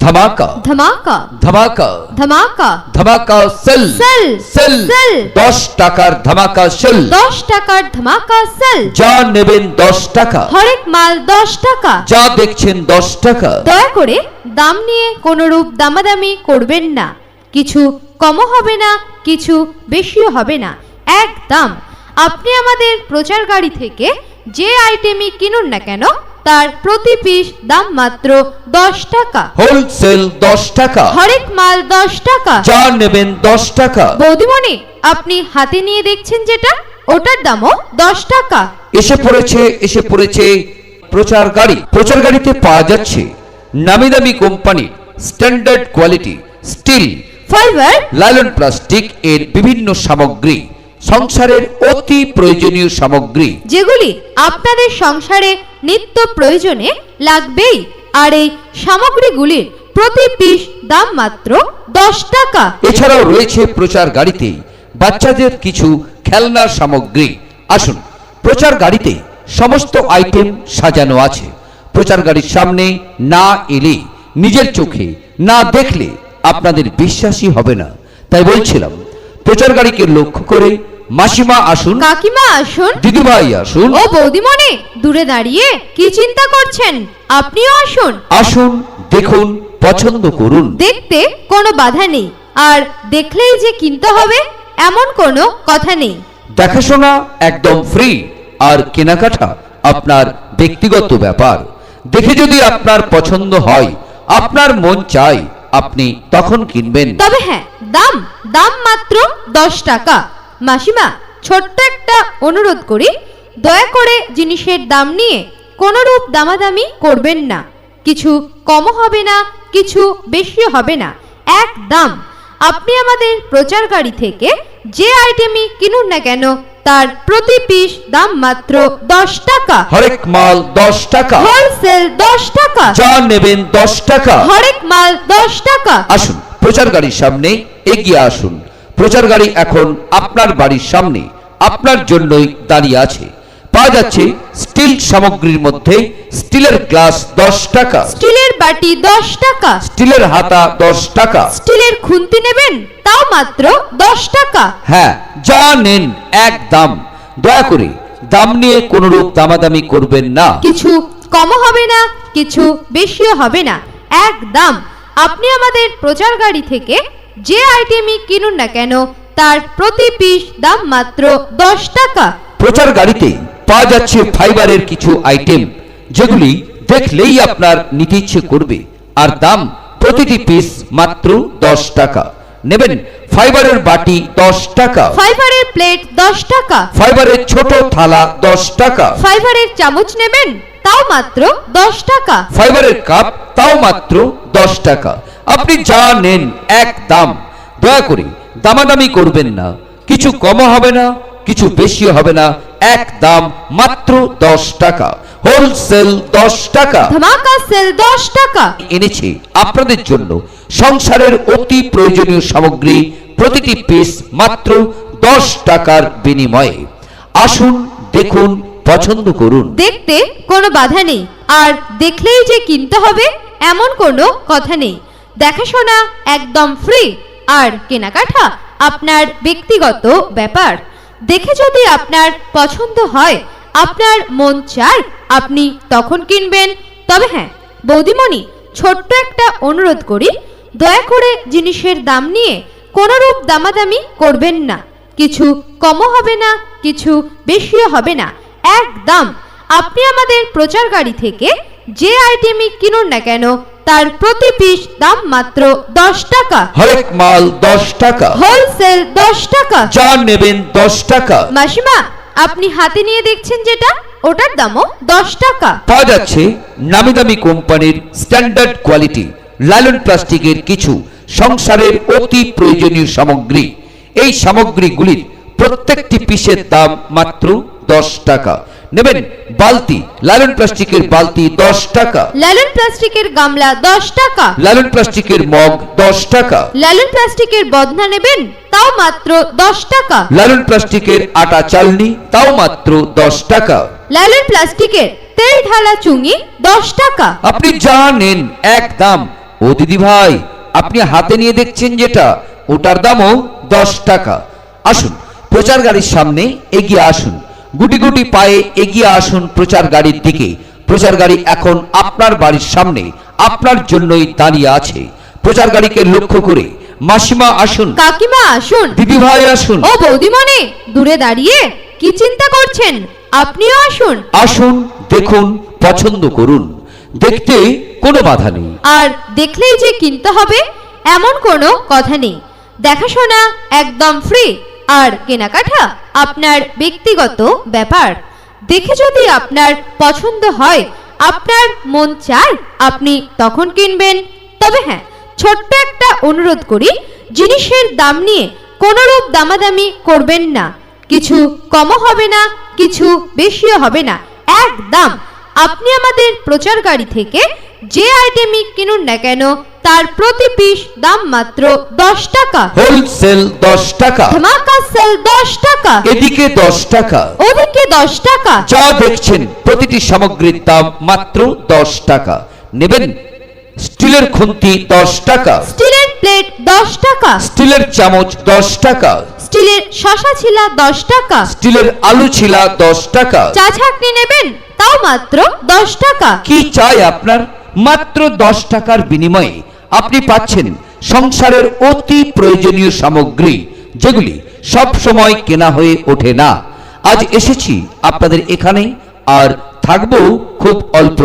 धमाका धमाका धमाका धमाका धमाका सेल सेल सेल सेल 10 টাকার ধামাকা সেল 10 টাকার ধামাকা সেল যা নেবেন 10 টাকা হরেক মাল 10 টাকা যা দেখছেন 10 টাকা দয়া করে দাম নিয়ে কোনো রূপ দামাদামি করবেন না কিছু কমও হবে না কিছু বেশিও হবে না একদম আপনি আমাদের প্রচার গাড়ি থেকে যে আইটেমই কিনুন না কেন তার প্রতি পিস দাম মাত্র 10 টাকা হোলসেল 10 টাকা হরেক মাল 10 টাকা যা নেবেন 10 টাকা বৌদিমণি আপনি হাতে নিয়ে দেখছেন যেটা ওটার দামও 10 টাকা এসে পড়েছে প্রচার গাড়িতে পাওয়া যাচ্ছে নামি দামি কোম্পানির standard quality steel fibre nylon plastic এর বিভিন্ন সামগ্রী সংসারের অতি প্রয়োজনীয় সামগ্রী যেগুলি আপনাদের সংসারে নিত্য প্রয়োজনে লাগবেই আর এই সামগ্রীগুলির প্রতি পিস দাম মাত্র 10 টাকা এছাড়াও রয়েছে প্রচার গাড়িতে বাচ্চাদের কিছু খেলনার সামগ্রী আসুন প্রচার গাড়িতে সমস্ত আইটেম সাজানো আছে প্রচার গাড়ির সামনে না এলে নিজের চোখে না দেখলে আপনাদের বিশ্বাসই হবে না তাই বলছিলাম প্রচার গাড়িকে লক্ষ্য করে মাসিমা আসুন কাকিমা আসুন দিদিভাই আসুন ও বৌদিমণি দূরে দাঁড়িয়ে কি চিন্তা করছেন আপনিও আসুন আসুন দেখুন পছন্দ করুন দেখতে কোনো বাধা নেই আর দেখলেই যে কিনতে হবে এমন কোনো কথা নেই দেখাশোনা একদম ফ্রি আর কেনাকাটা আপনার ব্যক্তিগত ব্যাপার দেখে যদি আপনার পছন্দ হয় আপনার মন চায় আপনি তখন কিনবেন তবে হ্যাঁ দাম দাম মাত্র 10 টাকা মাসিমা ছোট্ট একটা অনুরোধ করি দয়া করে জিনিসের দাম নিয়ে কোনো রূপ দামাদামি করবেন না কিছু কমও হবে না কিছু বেশিও হবে না একদম আপনি আমাদের প্রচার গাড়ি থেকে যে আইটেমই কিনুন না কেন তার প্রতি পিস দাম মাত্র 10 টাকা হরেক মাল 10 টাকা হোলসেল 10 টাকা যা নেবেন 10 টাকা হরেক মাল 10 টাকা আসুন প্রচার গাড়ির সামনে এগিয়ে আসুন প্রচার গাড়ি এখন আপনার বাড়ির সামনে আপনার জন্যই দাঁড়িয়ে আছে পাওয়া যাচ্ছে স্টিল সামগ্রীর মধ্যে স্টিলের গ্লাস 10 টাকা স্টিলের বাটি 10 টাকা স্টিলের হাতা 10 টাকা স্টিলের খুন্তি নেবেন তাও মাত্র 10 টাকা হ্যাঁ যা নেন এক দাম দয়া করে দাম নিয়ে কোনো রূপ দামাদামি করবেন না কিছু কমও হবে না কিছু বেশিও হবে না একদম আপনি আমাদের প্রচার গাড়ি থেকে যে আইটেমই কিনুন না কেন তার প্রতি পিস দাম মাত্র 10 টাকা প্রচার গাড়িতে পাওয়া যাচ্ছে ফাইবারের কিছু আইটেম যেগুলি দেখলেই আপনার নিতে ইচ্ছে করবে আর দাম প্রতিটি পিস মাত্র 10 টাকা নেবেন ফাইবারের বাটি 10 টাকা ফাইবারের প্লেট 10 টাকা ফাইবারের ছোট থালা 10 টাকা ফাইবারের চামচ নেবেন তাও মাত্র 10 টাকা ফাইবারের কাপ তাও মাত্র 10 টাকা আপনি যা নেন এক দাম দয়া করে দামাদামি করবেন না কিছু কমও হবে না কিছু বেশি হবে না এক দাম মাত্র 10 টাকা হোলসেল 10 টাকা ধামাকা সেল 10 টাকা এনেছে আপনাদের জন্য সংসারের অতি প্রয়োজনীয় সামগ্রী প্রতিটি পিস মাত্র 10 টাকার বিনিময়ে আসুন দেখুন পছন্দ করুন দেখতে কোনো বাধা নেই আর দেখলেই যে কিনতে হবে এমন কোনো কথা নেই দেখাশোনা একদম ফ্রি আর কেনাকাটা আপনার ব্যক্তিগত ব্যাপার দেখে যদি আপনার পছন্দ হয় আপনার মন চায় আপনি তখন কিনবেন তবে হ্যাঁ বৌদিমণি ছোট্ট একটা অনুরোধ করি দয়া করে জিনিসের দাম নিয়ে কোনো রূপ দামাদামি করবেন না কিছু কমও হবে না কিছু বেশিও হবে না একদম আপনি আমাদের প্রচার গাড়ি থেকে যে আইটেমই কিনুন না কেন তার প্রতি পিস দাম মাত্র 10 টাকা হরেক মাল 10 টাকা হোলসেল 10 টাকা যা নেবেন 10 টাকা মাসিমা আপনি হাতে নিয়ে দেখছেন যেটা ওটার দামও 10 টাকা পাওয়া যাচ্ছে নামি দামি কোম্পানির স্ট্যান্ডার্ড কোয়ালিটি লাইলন প্লাস্টিকের কিছু সংসারের অতি প্রয়োজনীয় সামগ্রী এই সামগ্রীগুলির প্রত্যেকটি পিসের দাম মাত্র 10 টাকা নেবেন বালতি লাইলন প্লাস্টিকের বালতি 10 টাকা লাইলন প্লাস্টিকের গামলা 10 টাকা লাইলন প্লাস্টিকের মগ 10 টাকা লাইলন প্লাস্টিকের বদনা নেবেন তাও মাত্র 10 টাকা লাইলন প্লাস্টিকের আটা চালনি তাও মাত্র 10 টাকা লাইলন প্লাস্টিকের তেল ঢালা চুঙি 10 টাকা আপনি যা নেন এক দাম ও দিদি ভাই, আপনি হাতে নিয়ে দেখছেন যেটা, ওটার দামও 10 টাকা। আসুন প্রচার গাড়ির সামনে এগিয়ে আসুন, গুটি গুটি পায়ে এগিয়ে আসুন প্রচার গাড়ির দিকে। প্রচার গাড়ি এখন আপনার বাড়ির সামনে আপনার জন্যই দাঁড়িয়ে আছে। প্রচার গাড়িকে লক্ষ্য করে মাসিমা আসুন, কাকিমা আসুন, দিদি ভাই আসুন, ও বৌদিমণি দূরে দাঁড়িয়ে কি চিন্তা করছেন, আপনিও আসুন। আসুন, দেখুন, পছন্দ করুন, দেখতে কোনো বাধা নেই। আর দেখলেই যে কিনতে হবে এমন কোনো কথা নেই, দেখাশোনা একদম ফ্রি, আর কেনাকাটা আপনার ব্যক্তিগত ব্যাপার। দেখে যদি আপনার পছন্দ হয়, আপনার মন চায়, আপনি তখন কিনবেন। তবে হ্যাঁ, ছোট্ট একটা অনুরোধ করি, জিনিসের দাম নিয়ে কোনোরূপ দামাদামি করবেন না। কিছু কমও হবে না, কিছু বেশিও হবে না, একদম। আপনি আমাদের প্রচার গাড়ি থেকে যে আইটেমই কিনুন না কেন, তার প্রতি পিস দাম মাত্র 10 টাকা। হোলসেল 10 টাকা, ধামাকা সেল 10 টাকা, এদিকে 10 টাকা। ওদিকে 10 টাকা। যা দেখছেন প্রতিটি সামগ্রীর দাম মাত্র 10 টাকা। নেবেন স্টিলের খুন্তি 10 টাকা, স্টিলের প্লেট 10 টাকা, স্টিলের চামচ 10 টাকা, স্টিলের শসা ছিলা 10 টাকা, স্টিলের আলু ছিলা 10 টাকা। চা ছাঁকনি নেবেন তাও মাত্র 10 টাকা। কি চাই আপনার? মাত্র 10 টাকার বিনিময়ে আপনি পাচ্ছেন সংসারের অতি প্রয়োজনীয় সামগ্রী, যেগুলি সব সময় কেনা হয়ে ওঠে না। আজ এসেছি আপনাদের এখানে, আর থাকবো খুব অল্প